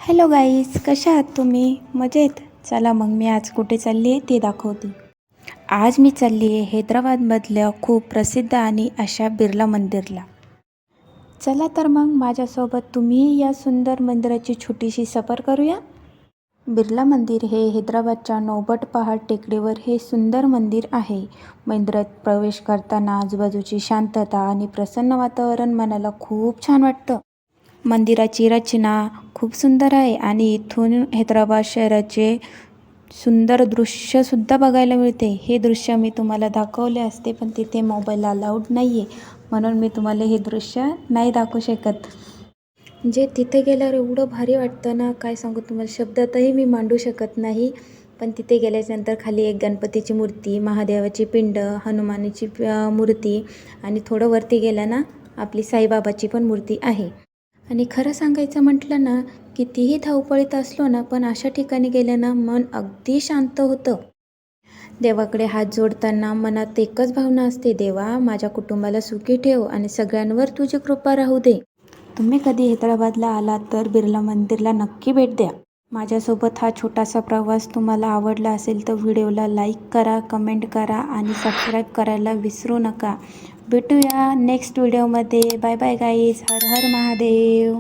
Hello guys, कशा आहात तुम्ही? मजेत? चला मग मी आज कुठे चालली आहे ते दाखवते. आज मी चालली आहे हैदराबादमधल्या खूप प्रसिद्ध आणि अशा बिर्ला मंदिरला. चला तर मग माझ्यासोबत तुम्ही या सुंदर मंदिराची छोटीशी सफर करूया. बिर्ला मंदिर हे हैदराबादच्या नौबत पहाड टेकडीवर हे सुंदर मंदिर आहे. मंदिरात प्रवेश करताना आजूबाजूची शांतता आणि प्रसन्न वातावरण मनाला खूप छान वाटतं. मंदिराची रचना खूप सुंदर आहे आणि इथून हैदराबाद शहराचे सुंदर दृश्यसुद्धा बघायला मिळते. हे दृश्य मी तुम्हाला दाखवले असते, पण तिथे मोबाईल अलाउड नाही आहे, म्हणून मी तुम्हाला हे दृश्य नाही दाखवू शकत. जे तिथे गेल्यावर एवढं भारी वाटतं ना, काय सांगू तुम्हाला, शब्दातही मी मांडू शकत नाही. पण तिथे गेल्याच्यानंतर खाली एक गणपतीची मूर्ती, महादेवाची पिंड, हनुमानाची मूर्ती आणि थोडं वरती गेलं ना आपली साईबाबाची पण मूर्ती आहे. आणि खरं सांगायचं म्हटलं ना, कितीही धावपळीत असलो ना, पण अशा ठिकाणी गेलं ना मन अगदी शांत होतं. देवाकडे हात जोडताना मनात एकच भावना असते, देवा माझ्या कुटुंबाला सुखी ठेव आणि सगळ्यांवर तुझी कृपा राहू दे. तुम्ही कधी हैदराबादला आलात तर बिर्ला मंदिरला नक्की भेट द्या. माझ्यासोबत हा छोटासा प्रवास तुम्हाला आवडला असेल तर व्हिडिओला लाईक करा, कमेंट करा आणि सबस्क्राईब करायला विसरू नका. भेटूया नेक्स्ट व्हिडिओमध्ये. Bye bye guys. हर हर महादेव.